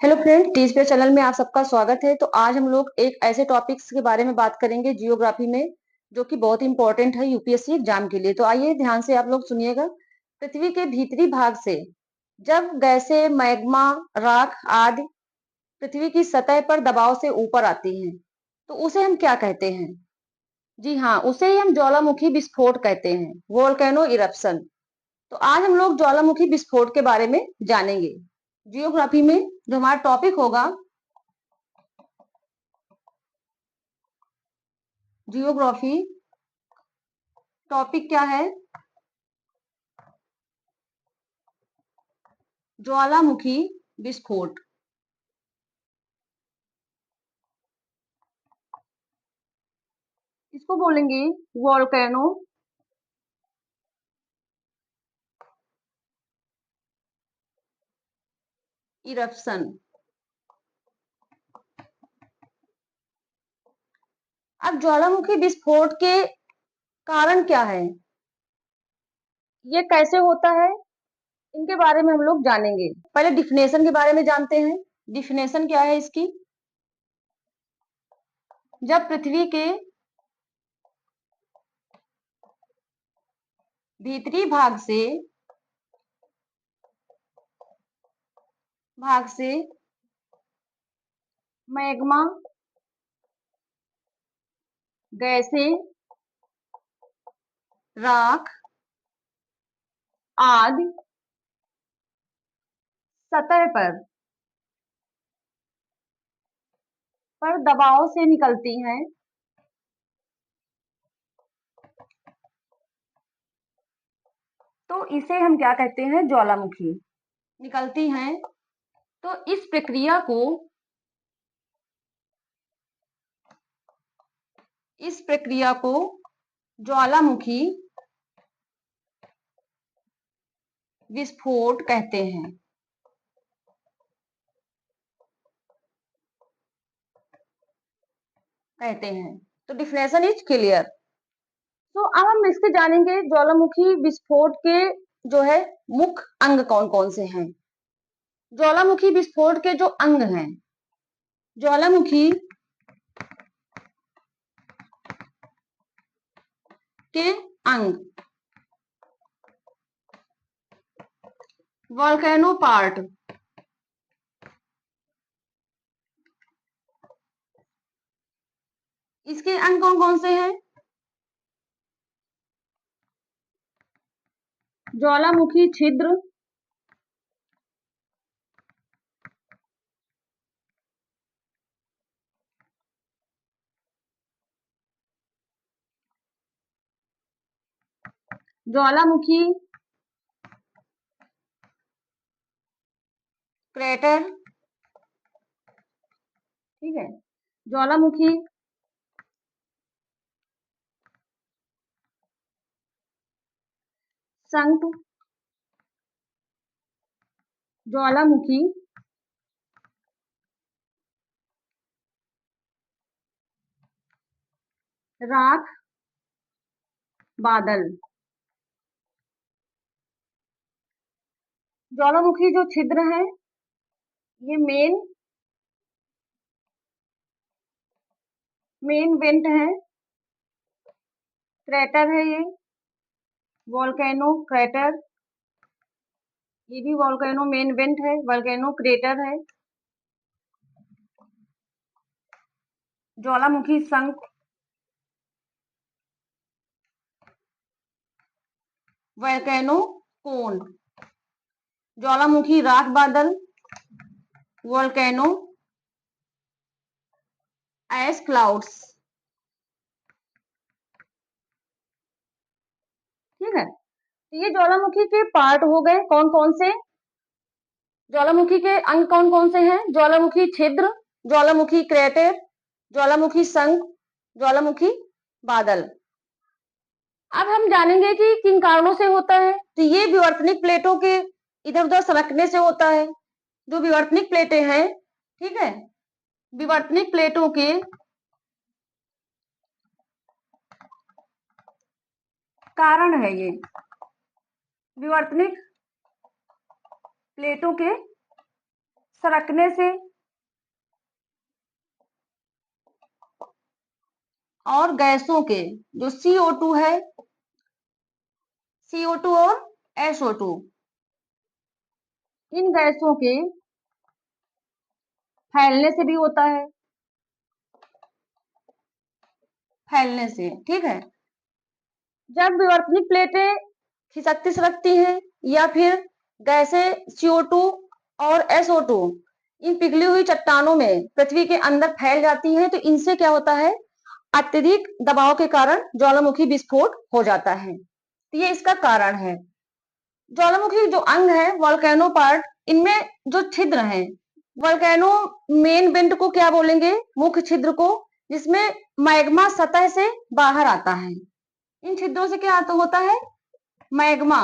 Hello friend, teach पे channel में आप सबका स्वागत है। तो आज हम लोग एक ऐसे टॉपिक्स के बारे में बात करेंगे जियोग्राफी में, जो कि बहुत इंपॉर्टेंट है यूपीएससी एग्जाम के लिए। तो आइए ध्यान से आप लोग सुनिएगा। पृथ्वी के भीतरी भाग से जब गैसें, मैग्मा, राख आदि पृथ्वी की सतह पर दबाव से ऊपर आती हैं, तो उसे हम क्या कहते हैं? जी हाँ, उसे ही हम ज्वालामुखी विस्फोट कहते हैं, वोल्केनो इरप्शन। तो आज हम लोग ज्वालामुखी विस्फोट के बारे में जानेंगे। जियोग्राफी में जो हमारा टॉपिक होगा, जियोग्राफी टॉपिक क्या है? ज्वालामुखी विस्फोट। इसको बोलेंगे वोल्केनो इरप्शन। अब ज्वालामुखी विस्फोट के कारण क्या है, ये कैसे होता है, इनके बारे में हम लोग जानेंगे। पहले डिफिनेशन के बारे में जानते हैं। डिफिनेशन क्या है इसकी? जब पृथ्वी के भीतरी भाग से मैग्मा, गैसें, राख आदि सतह पर दबाव से निकलती हैं, तो इसे हम क्या कहते हैं? ज्वालामुखी निकलती हैं। तो इस प्रक्रिया को ज्वालामुखी विस्फोट कहते हैं। तो डिफिनेशन इज क्लियर। तो अब हम इसके जानेंगे ज्वालामुखी विस्फोट के जो है मुख्य अंग कौन कौन से हैं। ज्वालामुखी विस्फोट के जो अंग हैं, ज्वालामुखी के अंग, वोल्केनो पार्ट। इसके अंग कौन कौन से हैं? ज्वालामुखी छिद्र, ज्वालामुखी क्रेटर, ठीक है, ज्वालामुखी संक, ज्वालामुखी राख बादल। ज्वालामुखी जो छिद्र है, ये मेन वेंट है, क्रेटर है ये, वोल्केनो क्रेटर। ये भी वोल्केनो मेन वेंट है, वोल्केनो क्रेटर है। ज्वालामुखी संक, वोल्केनो कोन। ज्वालामुखी राख बादल, वोल्केनो एश क्लाउड्स। ठीक है, तो ये ज्वालामुखी के पार्ट हो गए कौन कौन से। ज्वालामुखी के अंग कौन कौन से हैं? ज्वालामुखी छिद्र, ज्वालामुखी क्रेटर, ज्वालामुखी संक, ज्वालामुखी बादल। अब हम जानेंगे कि किन कारणों से होता है। तो ये विवर्तनिक प्लेटों के इधर उधर सरकने से होता है। जो विवर्तनिक प्लेटें हैं, ठीक है, विवर्तनिक प्लेटों के कारण है ये। विवर्तनिक प्लेटों के सरकने से और गैसों के जो CO2 है, CO2 और SO2, इन गैसों के फैलने से भी होता है, फैलने से, ठीक है। जब विवर्तनिक प्लेटें खिसकती सरकती हैं या फिर गैसें CO2 और SO2 इन पिघली हुई चट्टानों में पृथ्वी के अंदर फैल जाती हैं, तो इनसे क्या होता है, अत्यधिक दबाव के कारण ज्वालामुखी विस्फोट हो जाता है। तो ये इसका कारण है। ज्वालामुखी जो अंग है, वोल्केनो पार्ट, इनमें जो छिद्र हैं, वोल्केनो मेन वेंट को क्या बोलेंगे, मुख्य छिद्र को, जिसमें मैग्मा सतह से बाहर आता है। इन छिद्रों से क्या तो होता है, मैग्मा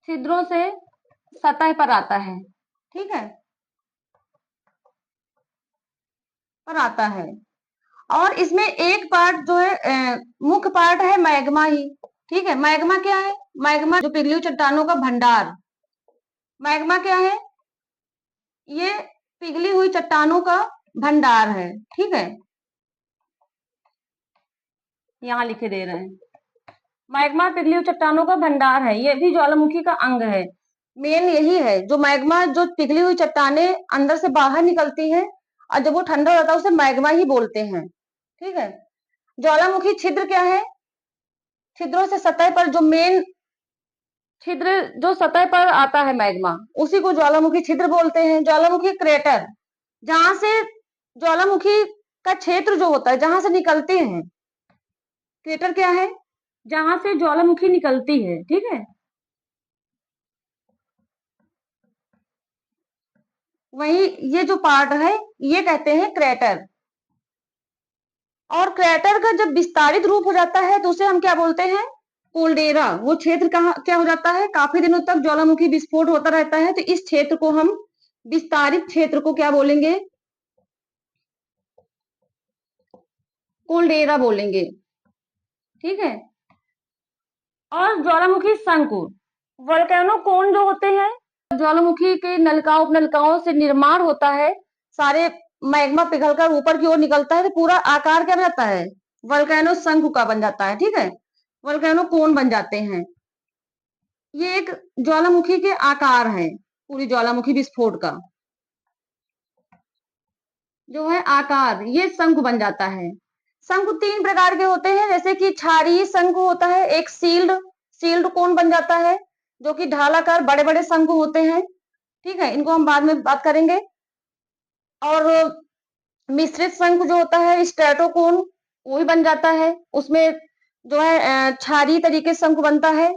छिद्रों से सतह पर आता है, ठीक है, पर आता है। और इसमें एक पार्ट जो है, मुख्य पार्ट है मैग्मा ही, ठीक है। मैग्मा क्या है, मैग्मा जो पिघली हुई चट्टानों का भंडार, मैग्मा क्या है, ये पिघली हुई चट्टानों का भंडार है, ठीक है, यहाँ लिखे दे रहे हैं। मैग्मा पिघली हुई चट्टानों का भंडार है, ये भी ज्वालामुखी का अंग है। मेन यही है, जो मैग्मा जो पिघली हुई चट्टाने अंदर से बाहर निकलती हैं और जब वो ठंडा हो जाता है उसे मैग्मा ही बोलते हैं, ठीक है। ज्वालामुखी छिद्र क्या है, छिद्रों से सतह पर जो मेन छिद्र जो सतह पर आता है मैग्मा, उसी को ज्वालामुखी छिद्र बोलते हैं। ज्वालामुखी क्रेटर, जहां से ज्वालामुखी का क्षेत्र जो होता है जहां से निकलते हैं, क्रेटर क्या है, जहां से ज्वालामुखी निकलती है, ठीक है, वही ये जो पार्ट है ये कहते हैं क्रेटर। और क्रेटर का जब विस्तारित रूप हो जाता है तो उसे हम क्या बोलते हैं, कोल्डेरा। वो क्षेत्र कहाँ क्या हो जाता है, काफी दिनों तक ज्वालामुखी विस्फोट होता रहता है, तो इस क्षेत्र को हम विस्तारित क्षेत्र को क्या बोलेंगे, कोल्डेरा बोलेंगे, ठीक है। और ज्वालामुखी शंकु, वोल्केनो कोन जो होते हैं, ज्वालामुखी के नलिकाओं उपनलिकाओं से निर्माण होता है, सारे मैग्मा पिघलकर ऊपर की ओर निकलता है, तो पूरा आकार क्या बन जाता है, वोल्केनो शंकु का बन जाता है, ठीक है, वोल्केनो कोन बन जाते हैं। ये एक ज्वालामुखी के आकार है, पूरी ज्वालामुखी विस्फोट का जो है आकार, ये शंकु बन जाता है। शंकु तीन प्रकार के होते हैं, जैसे कि क्षारीय शंकु होता है, एक सील्ड सील्ड कोन बन जाता है, जो कि ढालाकार बड़े बड़े शंकु होते हैं, ठीक है, इनको हम बाद में बात करेंगे। और मिश्रित शंकु जो होता है, स्ट्रेटोकोन, वो भी बन जाता है, उसमें जो है क्षारीय तरीके से शंकु बनता है।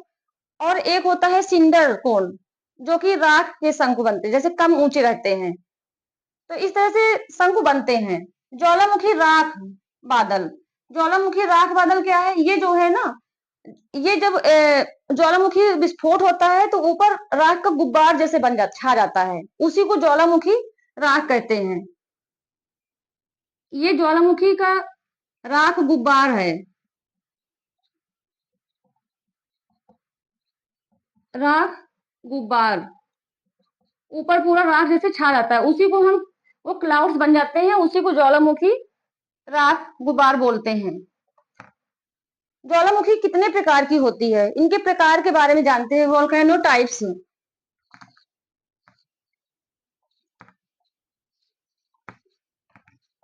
और एक होता है सिंडर कोन, जो कि राख के शंकु बनते हैं, जैसे कम ऊंचे रहते हैं, तो इस तरह से शंकु बनते हैं। ज्वालामुखी राख बादल, ज्वालामुखी राख बादल क्या है, ये जो है ना, ये जब ज्वालामुखी विस्फोट होता है तो ऊपर राख का गुब्बार जैसे बन जाता, छा जाता है, उसी को ज्वालामुखी राख कहते हैं। ये ज्वालामुखी का राख गुब्बार है, राख गुब्बार, ऊपर पूरा राख जैसे छा जाता है, उसी को हम, वो क्लाउड्स बन जाते हैं, उसी को ज्वालामुखी राख गुब्बार बोलते हैं। ज्वालामुखी कितने प्रकार की होती है, इनके प्रकार के बारे में जानते हैं, वोल्केनो टाइप्स।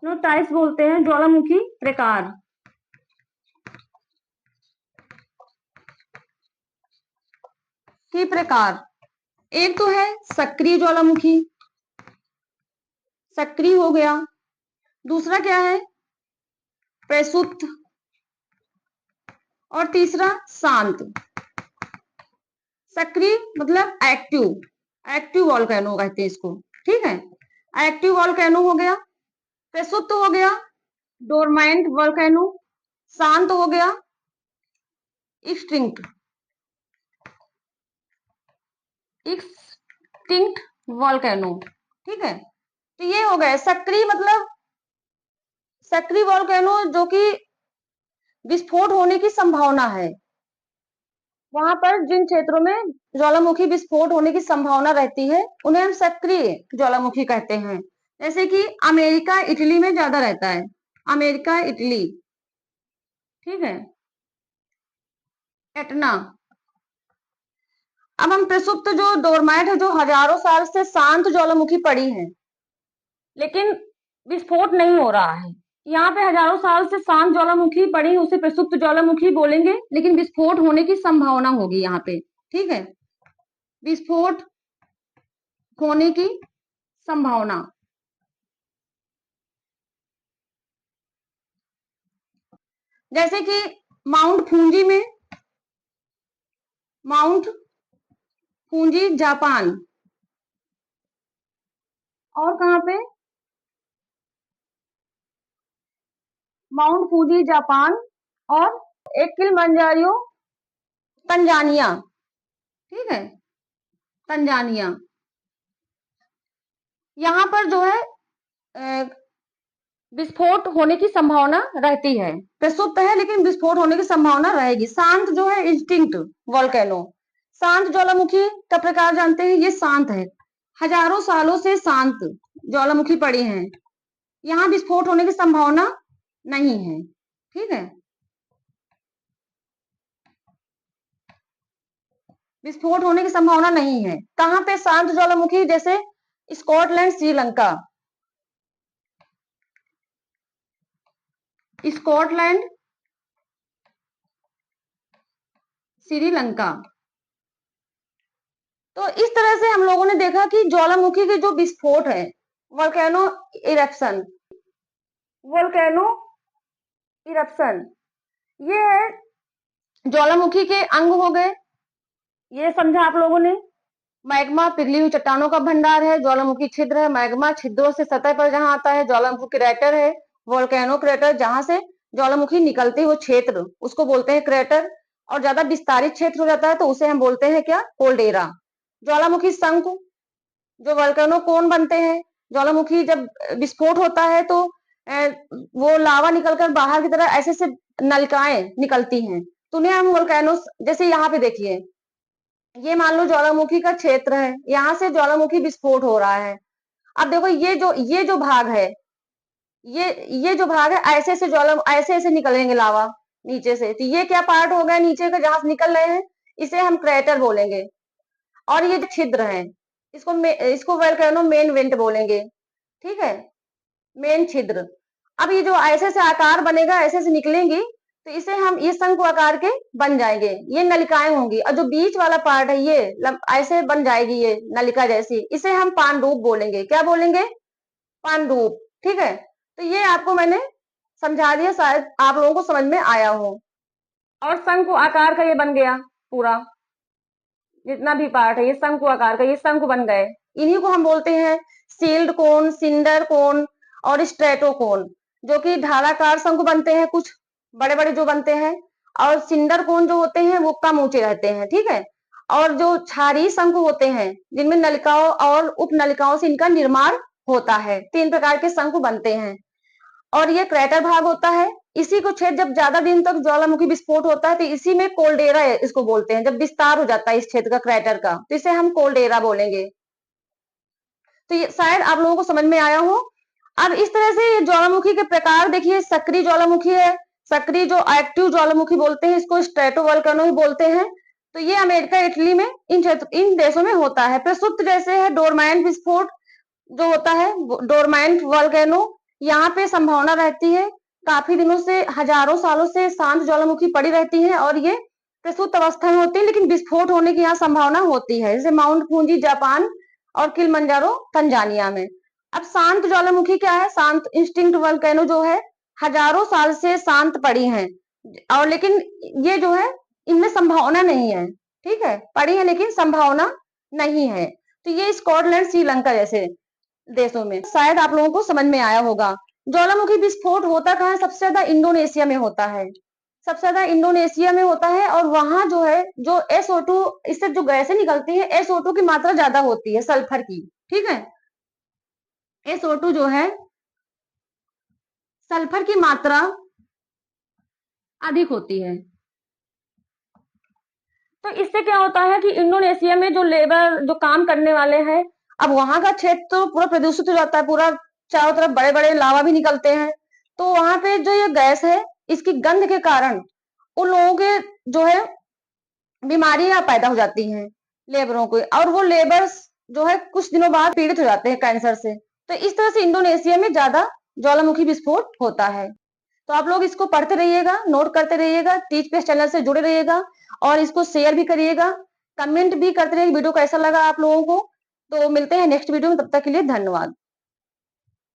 नो टाइप्स बोलते हैं ज्वालामुखी प्रकार, की प्रकार। एक तो है सक्रिय ज्वालामुखी, सक्रिय हो गया। दूसरा क्या है, प्रसुप्त। और तीसरा शांत। सक्रिय मतलब एक्टिव, एक्टिव वोल्केनो कहते हैं इसको, ठीक है, एक्टिव वोल्केनो हो गया। प्रसुप्त हो गया, डोरमेंट वोल्केनो। शांत हो गया, एक्सटिंक्ट, एक्सटिंक्ट वोल्केनो, ठीक है। तो ये हो गए सक्रिय, मतलब सक्रिय वोल्केनो जो कि विस्फोट होने की संभावना है, वहां पर जिन क्षेत्रों में ज्वालामुखी विस्फोट होने की संभावना रहती है उन्हें हम सक्रिय ज्वालामुखी कहते हैं। जैसे कि अमेरिका इटली में ज्यादा रहता है, अमेरिका इटली, ठीक है, एटना। अब हम प्रसुप्त जो डोरमाइट है, जो हजारों साल से शांत ज्वालामुखी पड़ी है लेकिन विस्फोट नहीं हो रहा है, यहाँ पे हजारों साल से शांत ज्वालामुखी पड़ी, उसे प्रसुप्त ज्वालामुखी बोलेंगे, लेकिन विस्फोट होने की संभावना होगी यहाँ पे, ठीक है, विस्फोट होने की संभावना। जैसे कि माउंट फूजी में, माउंट फूजी जापान, और कहाँ पे, माउंट फूजी जापान, और एक किलिमंजारो तंजानिया, ठीक है, तंजानिया। यहाँ पर जो है विस्फोट होने की संभावना रहती है, प्रसुप्त है लेकिन विस्फोट होने की संभावना रहेगी। शांत जो है इंस्टिंक्ट वोल्केनो, शांत ज्वालामुखी का प्रकार जानते हैं, ये शांत है, हजारों सालों से शांत ज्वालामुखी पड़ी हैं, यहाँ विस्फोट होने की संभावना नहीं है, ठीक है, विस्फोट होने की संभावना नहीं है। कहाँ पे शांत ज्वालामुखी, जैसे स्कॉटलैंड, श्रीलंका, स्कॉटलैंड, श्रीलंका। तो इस तरह से हम लोगों ने देखा कि ज्वालामुखी के जो विस्फोट है, वोल्केनो इरप्शन, वोल्केनो इरप्शन, ये है ज्वालामुखी के अंग हो गए, ये समझा आप लोगों ने। मैग्मा पिघली हुई चट्टानों का भंडार है, ज्वालामुखी छिद्र है, मैग्मा छिद्रों से सतह पर जहां आता है, ज्वालामुखी क्रेटर है, वोल्केनो क्रेटर, जहां से ज्वालामुखी निकलते हो क्षेत्र उसको बोलते हैं क्रेटर, और ज्यादा विस्तारित क्षेत्र हो जाता है तो उसे हम बोलते हैं क्या, कोल्डेरा। ज्वालामुखी शंकु, जो वोल्केनो कोन बनते हैं, ज्वालामुखी जब विस्फोट होता है तो वो लावा निकलकर बाहर की तरह ऐसे से नलिकाएं निकलती हैं, तो उन्हें हम वोल्केनो, जैसे यहाँ पे देखिए, ये मान लो ज्वालामुखी का क्षेत्र है, यहाँ से ज्वालामुखी विस्फोट हो रहा है। अब देखो ये जो भाग है, ये जो भाग है, ऐसे से ज्वाला ऐसे ऐसे निकलेंगे लावा नीचे से, तो ये क्या पार्ट हो गया नीचे का जहां से निकल रहे हैं, इसे हम क्रेटर बोलेंगे। और ये जो छिद्र है, इसको वोल्केनो मेन वेंट बोलेंगे, ठीक है, मेन छिद्र। अब ये जो ऐसे से आकार बनेगा, ऐसे से निकलेंगी, तो इसे हम ये शंकु आकार के बन जाएंगे, ये नलिकाएं होंगी, और जो बीच वाला पार्ट है ये ऐसे बन जाएगी, ये नलिका जैसी, इसे हम पानरूप बोलेंगे, क्या बोलेंगे, पानरूप, ठीक है। तो ये आपको मैंने समझा दिया, शायद आप लोगों को समझ में आया हो। और शंकु आकार का ये बन गया पूरा, जितना भी पार्ट है ये शंकु आकार का, ये शंकु बन गए, इन्हीं को हम बोलते हैं सील्ड कोन, सिंडर कोन और स्ट्रेटो कोन, जो कि ढालाकार शंकु बनते हैं, कुछ बड़े बड़े जो बनते हैं, और सिंडर कोन जो होते हैं वो कम ऊंचे रहते हैं, ठीक है। और जो क्षारीय शंकु होते हैं जिनमें नलिकाओं और उप नलिकाओं से इनका निर्माण होता है, 3 प्रकार के शंकु बनते हैं। और ये क्रेटर भाग होता है, इसी को क्षेत्र जब ज्यादा दिन तक ज्वालामुखी विस्फोट होता है तो इसी में कोल्डेरा इसको बोलते हैं, जब विस्तार हो जाता है इस क्षेत्र का क्रेटर का, तो इसे हम कोल्डेरा बोलेंगे। तो ये शायद आप लोगों को समझ में आया हो। अब इस तरह से ये ज्वालामुखी के प्रकार देखिए, सक्रिय ज्वालामुखी है, सक्रिय जो एक्टिव ज्वालामुखी बोलते हैं इसको स्ट्रेटोवोल्केनो ही बोलते हैं। तो ये अमेरिका इटली में इन देशों में होता है। प्रसुप्त जैसे है डोरमाइन विस्फोट जो होता है, डोरमाइन वोल्केनो, यहाँ पे संभावना रहती है, काफी दिनों से, हजारों सालों से शांत ज्वालामुखी पड़ी रहती है और ये प्रस्तुत अवस्था में होती है, लेकिन विस्फोट होने की यहाँ संभावना होती है, जैसे माउंट फूजी जापान और किलिमंजारो तंजानिया में। अब शांत ज्वालामुखी क्या है, शांत इंस्टिंक्ट वोल्केनो जो है हजारों साल से शांत पड़ी है, और लेकिन ये जो है इनमें संभावना नहीं है, ठीक है, पड़ी है लेकिन संभावना नहीं है। तो ये स्कॉटलैंड, श्रीलंका जैसे देशों में, शायद आप लोगों को समझ में आया होगा। ज्वालामुखी विस्फोट होता कहाँ है, सबसे ज्यादा इंडोनेशिया में होता है, सबसे ज्यादा इंडोनेशिया में होता है, और वहां जो है जो SO2, इससे जो गैसें निकलती है, SO2 की मात्रा ज्यादा होती है, सल्फर की, ठीक है, SO2 जो है सल्फर की मात्रा अधिक होती है। तो इससे क्या होता है कि इंडोनेशिया में जो लेबर जो काम करने वाले हैं, अब वहां का क्षेत्र तो पूरा प्रदूषित हो जाता है, पूरा चारों तरफ बड़े बड़े लावा भी निकलते हैं। तो वहां पे जो ये गैस है, इसकी गंध के कारण उन लोगों के जो है बीमारियां पैदा हो जाती हैं लेबरों को, और वो लेबर्स जो है कुछ दिनों बाद पीड़ित हो जाते हैं कैंसर से। तो इस तरह से इंडोनेशिया में ज्यादा ज्वालामुखी विस्फोट होता है। तो आप लोग इसको पढ़ते रहिएगा, नोट करते रहिएगा, टीच पेस चैनल से जुड़े रहिएगा और इसको शेयर भी करिएगा, कमेंट भी करते रहिए वीडियो कैसा लगा आप लोगों को। तो मिलते हैं नेक्स्ट वीडियो में, तब तक के लिए धन्यवाद।